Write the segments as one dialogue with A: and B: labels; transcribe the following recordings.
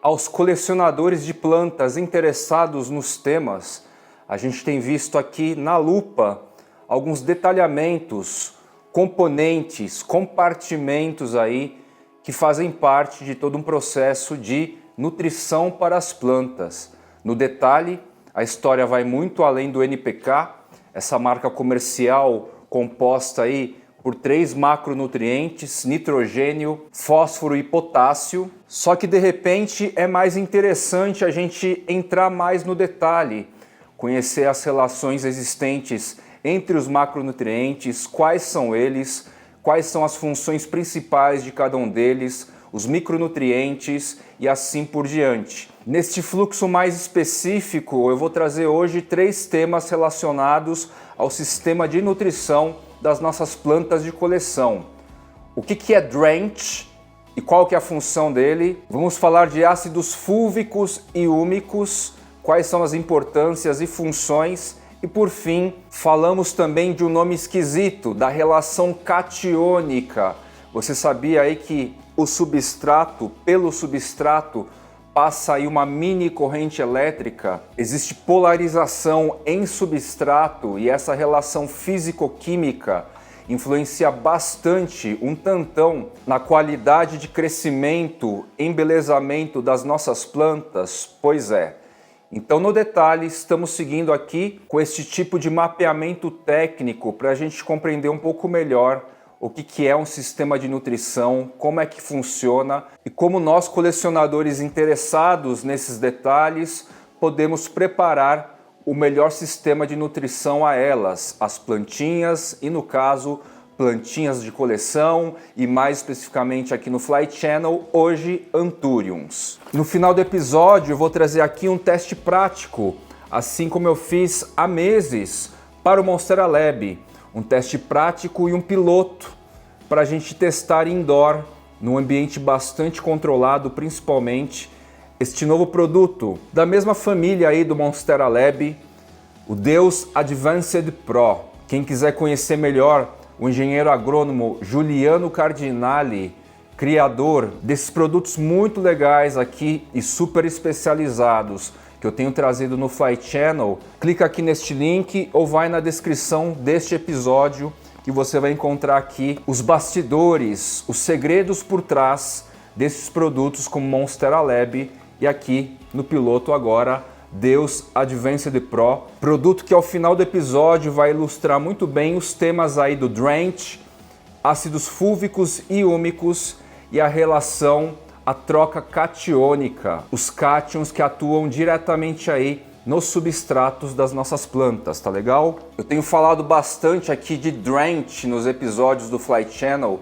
A: Aos colecionadores de plantas interessados nos temas, a gente tem visto aqui na lupa alguns detalhamentos, componentes, compartimentos aí que fazem parte de todo um processo de nutrição para as plantas. No detalhe, a história vai muito além do NPK, essa marca comercial composta aí por 3 macronutrientes, nitrogênio, fósforo e potássio. Só que de repente é mais interessante a gente entrar mais no detalhe, conhecer as relações existentes entre os macronutrientes, quais são eles, quais são as funções principais de cada um deles, os micronutrientes e assim por diante. Neste fluxo mais específico, eu vou trazer hoje 3 temas relacionados ao sistema de nutrição das nossas plantas de coleção. O que é Drench e qual que é a função dele? Vamos falar de ácidos fúlvicos e úmicos, quais são as importâncias e funções. E por fim, falamos também de um nome esquisito, da relação catiônica. Você sabia aí que o substrato, pelo substrato, passa aí uma mini corrente elétrica? Existe polarização em substrato e essa relação físico-química influencia bastante, um tantão, na qualidade de crescimento, embelezamento das nossas plantas? Pois é. Então, no detalhe, estamos seguindo aqui com esse tipo de mapeamento técnico para a gente compreender um pouco melhor o que é um sistema de nutrição, como é que funciona e como nós, colecionadores interessados nesses detalhes, podemos preparar o melhor sistema de nutrição a elas, as plantinhas e, no caso, plantinhas de coleção e mais especificamente aqui no Fly Channel, hoje Anthuriums. No final do episódio eu vou trazer aqui um teste prático, assim como eu fiz há meses para o Monstera Lab. Um teste prático e um piloto para a gente testar indoor, num ambiente bastante controlado, principalmente, este novo produto da mesma família aí do Monstera Lab, o Deus Advanced Pro. Quem quiser conhecer melhor, o engenheiro agrônomo Juliano Cardinali, criador desses produtos muito legais aqui e super especializados que eu tenho trazido no Fly Channel, clica aqui neste link ou vai na descrição deste episódio que você vai encontrar aqui os bastidores, os segredos por trás desses produtos como Monstera Lab e aqui no piloto agora Deus Advanced Pro, produto que ao final do episódio vai ilustrar muito bem os temas aí do Drench, ácidos fúlvicos e úmicos e a relação, a troca catiônica, os cátions que atuam diretamente aí nos substratos das nossas plantas, tá legal? Eu tenho falado bastante aqui de Drench nos episódios do Fly Channel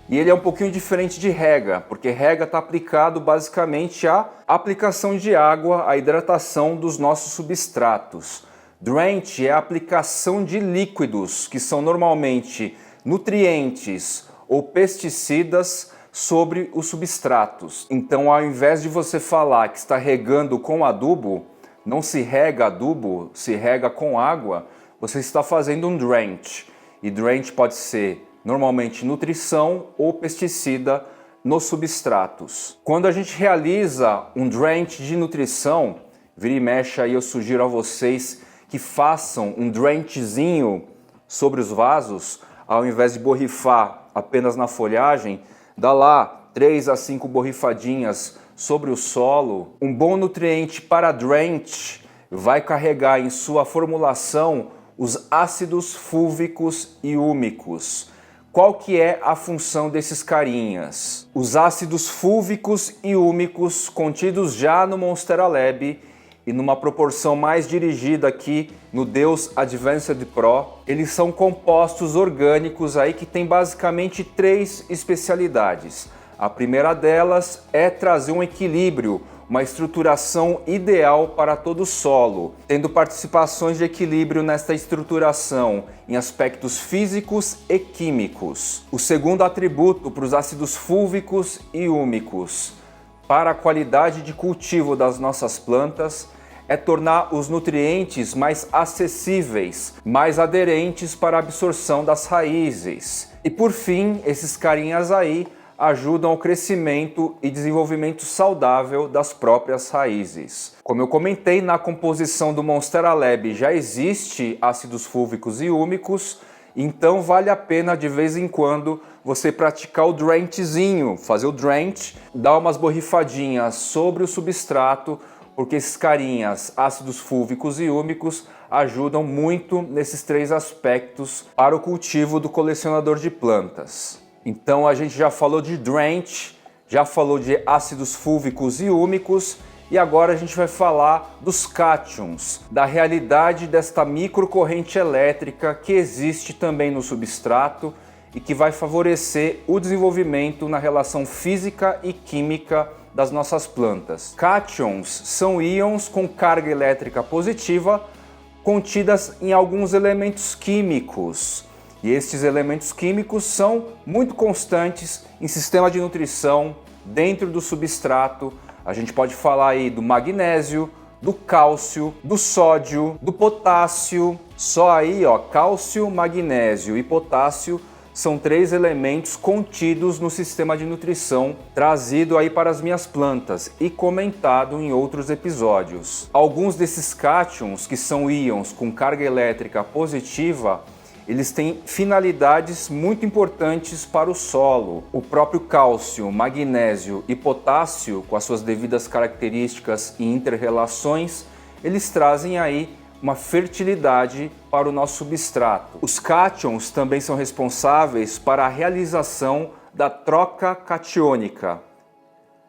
A: e ele é um pouquinho diferente de rega, porque rega está aplicado basicamente à aplicação de água, à hidratação dos nossos substratos. Drench é a aplicação de líquidos, que são normalmente nutrientes ou pesticidas, sobre os substratos. Então, ao invés de você falar que está regando com adubo, não se rega adubo, se rega com água, você está fazendo um drench. E drench pode ser normalmente nutrição ou pesticida nos substratos. Quando a gente realiza um drench de nutrição, vira e mexe aí eu sugiro a vocês que façam um drenchzinho sobre os vasos, ao invés de borrifar apenas na folhagem, dá lá 3 a 5 borrifadinhas sobre o solo. Um bom nutriente para drench vai carregar em sua formulação os ácidos fúlvicos e úmicos. Qual que é a função desses carinhas? Os ácidos fúlvicos e úmicos contidos já no Monstera Lab e numa proporção mais dirigida aqui no Deus Advanced Pro, eles são compostos orgânicos aí que tem basicamente 3 especialidades. A primeira delas é trazer um equilíbrio, uma estruturação ideal para todo o solo, tendo participações de equilíbrio nesta estruturação em aspectos físicos e químicos. O segundo atributo para os ácidos fúlvicos e úmicos para a qualidade de cultivo das nossas plantas é tornar os nutrientes mais acessíveis, mais aderentes para a absorção das raízes. E por fim, esses carinhas aí ajudam ao crescimento e desenvolvimento saudável das próprias raízes. Como eu comentei, na composição do Monstera Lab já existe ácidos fúlvicos e úmicos, então vale a pena de vez em quando você praticar o drenchzinho, fazer o drench, dar umas borrifadinhas sobre o substrato, porque esses carinhas, ácidos fúlvicos e úmicos, ajudam muito nesses três aspectos para o cultivo do colecionador de plantas. Então a gente já falou de drench, já falou de ácidos fúlvicos e úmicos, e agora a gente vai falar dos cátions, da realidade desta microcorrente elétrica que existe também no substrato e que vai favorecer o desenvolvimento na relação física e química das nossas plantas. Cátions são íons com carga elétrica positiva contidas em alguns elementos químicos. E estes elementos químicos são muito constantes em sistema de nutrição dentro do substrato. A gente pode falar aí do magnésio, do cálcio, do sódio, do potássio. Só aí, ó, cálcio, magnésio e potássio são três elementos contidos no sistema de nutrição trazido aí para as minhas plantas e comentado em outros episódios. Alguns desses cátions, que são íons com carga elétrica positiva, eles têm finalidades muito importantes para o solo. O próprio cálcio, magnésio e potássio, com as suas devidas características e inter-relações, eles trazem aí uma fertilidade para o nosso substrato. Os cátions também são responsáveis para a realização da troca catiônica,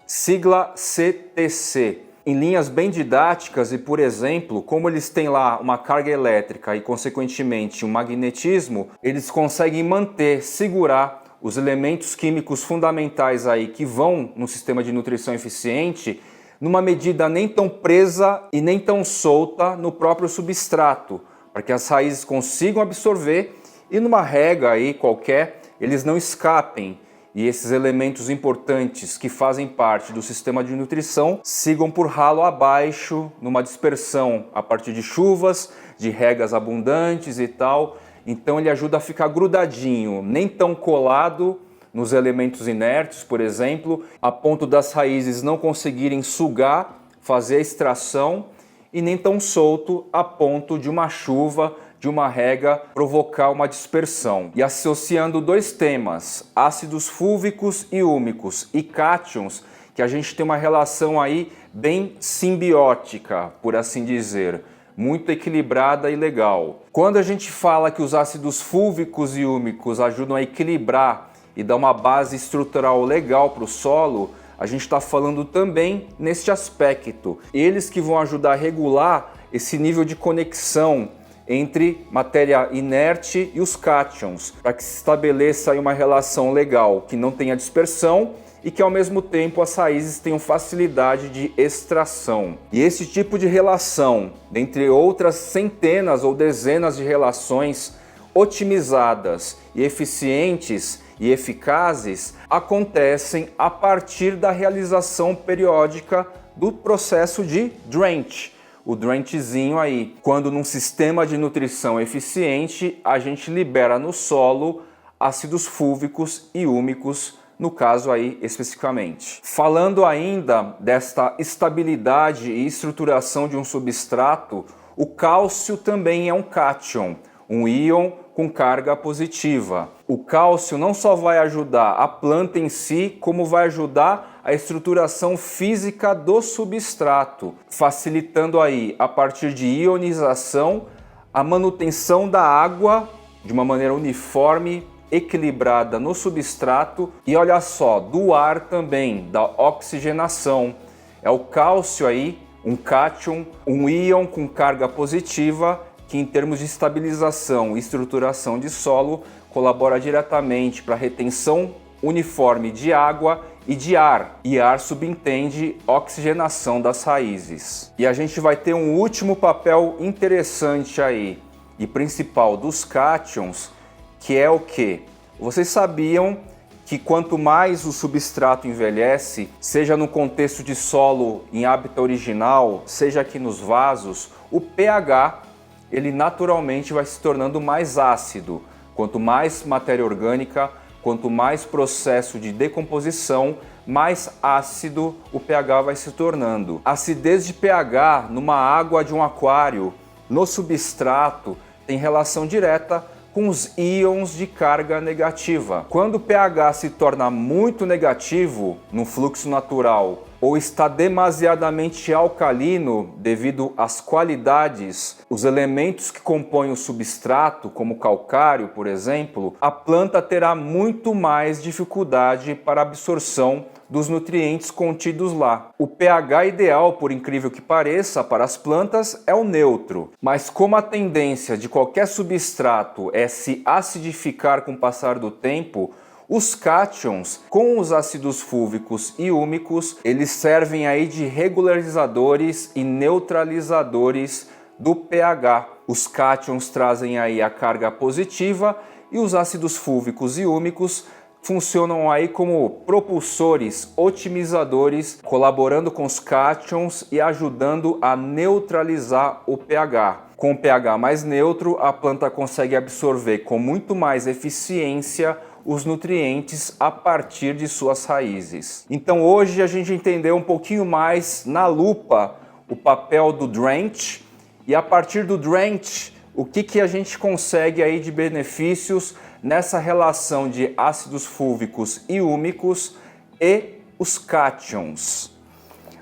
A: sigla CTC. Em linhas bem didáticas e, por exemplo, como eles têm lá uma carga elétrica e, consequentemente, um magnetismo, eles conseguem manter, segurar os elementos químicos fundamentais aí que vão no sistema de nutrição eficiente numa medida nem tão presa e nem tão solta no próprio substrato, para que as raízes consigam absorver e numa rega aí qualquer eles não escapem e esses elementos importantes que fazem parte do sistema de nutrição sigam por ralo abaixo numa dispersão a partir de chuvas, de regas abundantes e tal. Então ele ajuda a ficar grudadinho, nem tão colado nos elementos inertes, por exemplo, a ponto das raízes não conseguirem sugar, fazer a extração, e nem tão solto a ponto de uma chuva, de uma rega provocar uma dispersão. E associando dois temas, ácidos fúlvicos e úmicos e cátions, que a gente tem uma relação aí bem simbiótica, por assim dizer, muito equilibrada e legal. Quando a gente fala que os ácidos fúlvicos e úmicos ajudam a equilibrar e dar uma base estrutural legal para o solo, a gente está falando também neste aspecto. Eles que vão ajudar a regular esse nível de conexão entre matéria inerte e os cátions, para que se estabeleça aí uma relação legal, que não tenha dispersão e que ao mesmo tempo as raízes tenham facilidade de extração. E esse tipo de relação, dentre outras centenas ou dezenas de relações otimizadas e eficientes e eficazes, acontecem a partir da realização periódica do processo de drench. O drenchzinho aí, quando num sistema de nutrição eficiente, a gente libera no solo ácidos fúlvicos e úmicos, no caso aí especificamente. Falando ainda desta estabilidade e estruturação de um substrato, o cálcio também é um cátion, um íon com carga positiva. O cálcio não só vai ajudar a planta em si, como vai ajudar a estruturação física do substrato, facilitando aí, a partir de ionização, a manutenção da água de uma maneira uniforme, equilibrada no substrato e, olha só, do ar também, da oxigenação. É o cálcio aí, um cátion, um íon com carga positiva, que em termos de estabilização e estruturação de solo, colabora diretamente para a retenção uniforme de água e de ar. E ar subentende oxigenação das raízes. E a gente vai ter um último papel interessante aí, e principal dos cátions, que é o quê? Vocês sabiam que quanto mais o substrato envelhece, seja no contexto de solo em hábitat original, seja aqui nos vasos, o pH ele naturalmente vai se tornando mais ácido. Quanto mais matéria orgânica, Quanto mais processo de decomposição, mais ácido o pH vai se tornando. A acidez de pH numa água de um aquário, no substrato, tem relação direta com os íons de carga negativa. Quando o pH se torna muito negativo no fluxo natural ou está demasiadamente alcalino devido às qualidades, os elementos que compõem o substrato, como o calcário, por exemplo, a planta terá muito mais dificuldade para a absorção dos nutrientes contidos lá. O pH ideal, por incrível que pareça, para as plantas é o neutro, mas como a tendência de qualquer substrato é se acidificar com o passar do tempo, os cátions, com os ácidos fúlvicos e úmicos, eles servem aí de regularizadores e neutralizadores do pH. Os cátions trazem aí a carga positiva e os ácidos fúlvicos e úmicos funcionam aí como propulsores, otimizadores, colaborando com os cátions e ajudando a neutralizar o pH. Com o pH mais neutro, a planta consegue absorver com muito mais eficiência os nutrientes a partir de suas raízes. Então hoje a gente entendeu um pouquinho mais na lupa o papel do drench e a partir do drench o que a gente consegue aí de benefícios nessa relação de ácidos fúlvicos e úmicos e os cátions.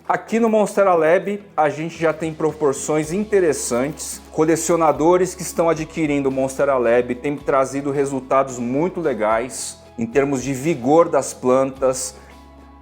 A: Aqui no Monstera Lab a gente já tem proporções interessantes. Colecionadores que estão adquirindo o Monstera Lab têm trazido resultados muito legais em termos de vigor das plantas,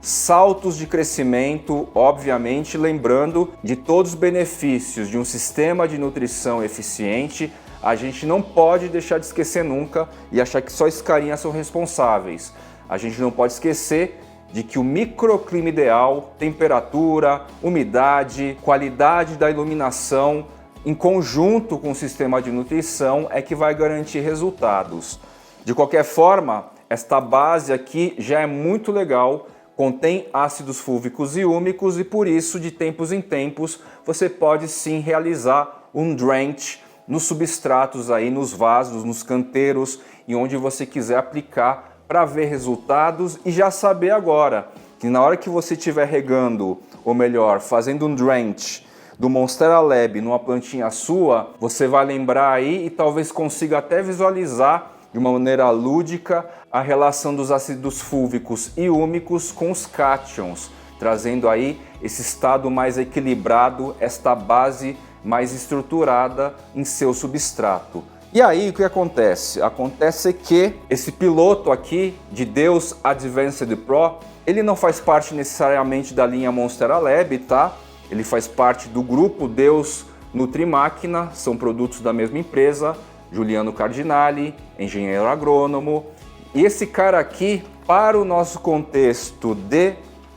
A: saltos de crescimento, obviamente lembrando de todos os benefícios de um sistema de nutrição eficiente. A gente não pode deixar de esquecer nunca e achar que só esses carinhas são responsáveis. A gente não pode esquecer de que o microclima ideal, temperatura, umidade, qualidade da iluminação, em conjunto com o sistema de nutrição, é que vai garantir resultados. De qualquer forma, esta base aqui já é muito legal, contém ácidos fúlvicos e úmicos e por isso, de tempos em tempos, você pode sim realizar um drench nos substratos aí, nos vasos, nos canteiros e onde você quiser aplicar para ver resultados e já saber agora que na hora que você estiver regando, ou melhor, fazendo um drench do Monstera Lab numa plantinha sua, você vai lembrar aí e talvez consiga até visualizar de uma maneira lúdica a relação dos ácidos fúlvicos e úmicos com os cátions, trazendo aí esse estado mais equilibrado, esta base mais estruturada em seu substrato. E aí o que acontece? Acontece que esse piloto aqui de Deus Advanced Pro, ele não faz parte necessariamente da linha Monstera Lab, tá? Ele faz parte do grupo Deus Nutrimáquina, são produtos da mesma empresa, Juliano Cardinali, engenheiro agrônomo. E esse cara aqui, para o nosso contexto de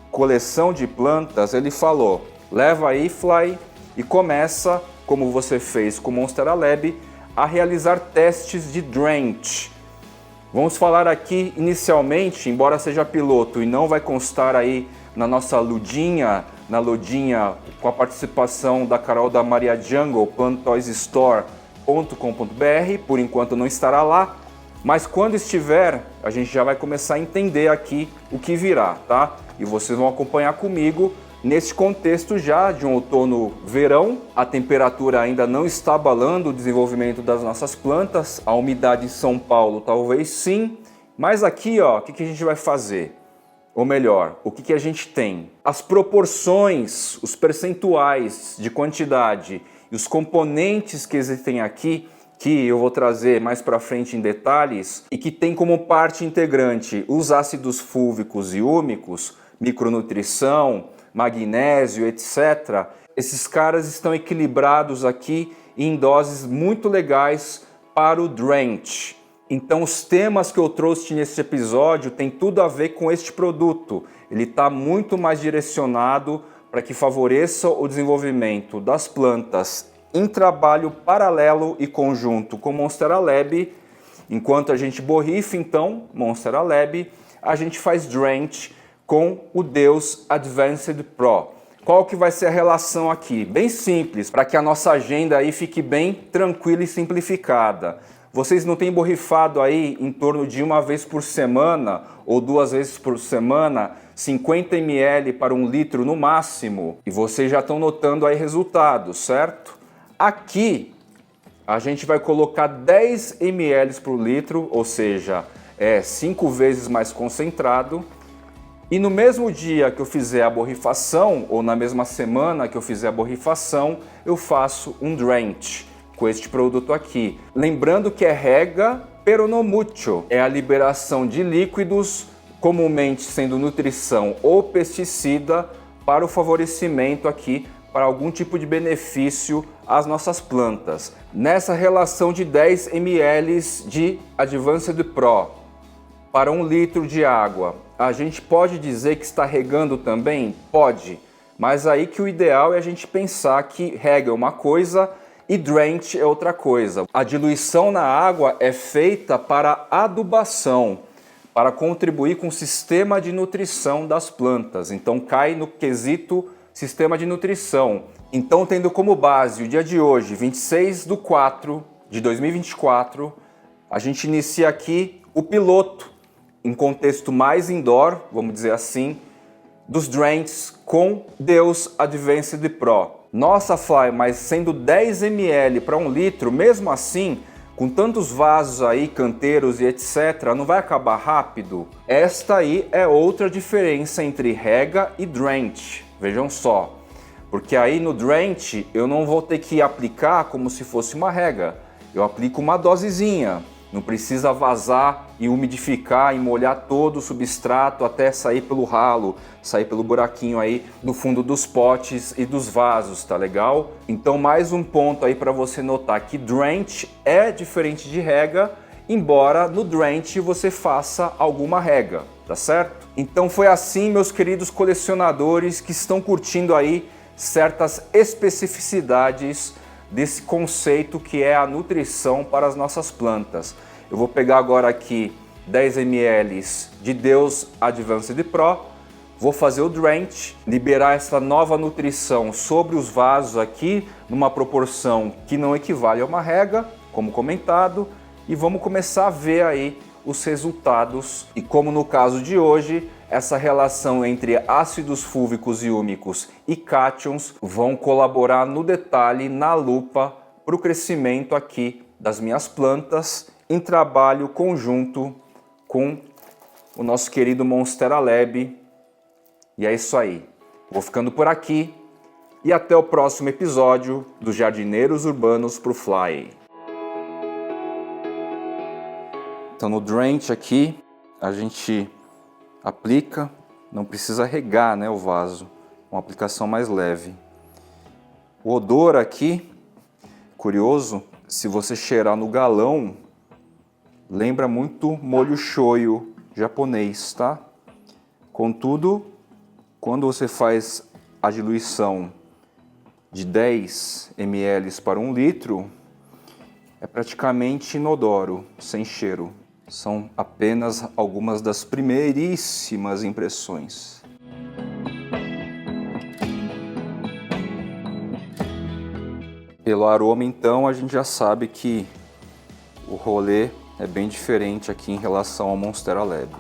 A: coleção de plantas, ele falou, leva a iFly e começa, como você fez com o Monstera Lab, a realizar testes de drench. Vamos falar aqui inicialmente, embora seja piloto e não vai constar aí na nossa ludinha, na lodinha com a participação da Carol da Maria Jungle, planttoysstore.com.br, por enquanto não estará lá, mas quando estiver, a gente já vai começar a entender aqui o que virá, tá? E vocês vão acompanhar comigo nesse contexto já de um outono-verão. A temperatura ainda não está abalando o desenvolvimento das nossas plantas, a umidade em São Paulo talvez sim, mas aqui ó, o que a gente vai fazer? Ou melhor, o que a gente tem? As proporções, os percentuais de quantidade e os componentes que existem aqui, que eu vou trazer mais para frente em detalhes, e que tem como parte integrante os ácidos fúlvicos e úmicos, micronutrição, magnésio, etc. Esses caras estão equilibrados aqui em doses muito legais para o drench. Então os temas que eu trouxe nesse episódio tem tudo a ver com este produto. Ele está muito mais direcionado para que favoreça o desenvolvimento das plantas em trabalho paralelo e conjunto com Monstera Lab. Enquanto a gente borrifa, então, Monstera Lab, a gente faz drench com o Deus Advanced Pro. Qual que vai ser a relação aqui? Bem simples, para que a nossa agenda aí fique bem tranquila e simplificada. Vocês não têm borrifado aí em torno de 1 vez por semana ou 2 vezes por semana 50 ml para 1 litro no máximo? E vocês já estão notando aí resultados, certo? Aqui a gente vai colocar 10 ml por litro, ou seja, 5 vezes mais concentrado. E no mesmo dia que eu fizer a borrifação, ou na mesma semana que eu fizer a borrifação, eu faço um drench com este produto aqui. Lembrando que é rega pero no mucho, é a liberação de líquidos, comumente sendo nutrição ou pesticida, para o favorecimento aqui, para algum tipo de benefício às nossas plantas. Nessa relação de 10 ml de Advanced Pro para 1 litro de água, a gente pode dizer que está regando também? Pode, mas aí que o ideal é a gente pensar que rega é uma coisa e drench é outra coisa. A diluição na água é feita para adubação, para contribuir com o sistema de nutrição das plantas. Então cai no quesito sistema de nutrição. Então, tendo como base o dia de hoje, 26/4/2024, a gente inicia aqui o piloto, em contexto mais indoor, vamos dizer assim, dos drenches com Deus Advanced Pro. Nossa, Fly, mas sendo 10 ml para 1 litro, mesmo assim, com tantos vasos aí, canteiros e etc., não vai acabar rápido? Esta aí é outra diferença entre rega e drench. Vejam só, porque aí no drench eu não vou ter que aplicar como se fosse uma rega. Eu aplico uma dosezinha. Não precisa vazar e umidificar e molhar todo o substrato até sair pelo ralo, sair pelo buraquinho aí do fundo dos potes e dos vasos, tá legal? Então mais um ponto aí para você notar que drench é diferente de rega, embora no drench você faça alguma rega, tá certo? Então foi assim, meus queridos colecionadores que estão curtindo aí certas especificidades desse conceito que é a nutrição para as nossas plantas. Eu vou pegar agora aqui 10 ml de Deus Advanced Pro, vou fazer o drench, liberar essa nova nutrição sobre os vasos aqui, numa proporção que não equivale a uma rega, como comentado, e vamos começar a ver aí os resultados e como no caso de hoje, essa relação entre ácidos fúlvicos e úmicos e cátions vão colaborar no detalhe, na lupa, para o crescimento aqui das minhas plantas em trabalho conjunto com o nosso querido Monstera Lab. E é isso aí. Vou ficando por aqui e até o próximo episódio do Jardineiros Urbanos pro Fly. Então no drench aqui a gente aplica, não precisa regar, né, o vaso, uma aplicação mais leve. O odor aqui, curioso, se você cheirar no galão, lembra muito molho shoyu japonês, tá? Contudo, quando você faz a diluição de 10 ml para 1 litro, é praticamente inodoro, sem cheiro. São apenas algumas das primeiríssimas impressões. Pelo aroma, então, a gente já sabe que o rolê é bem diferente aqui em relação ao Monstera Lab.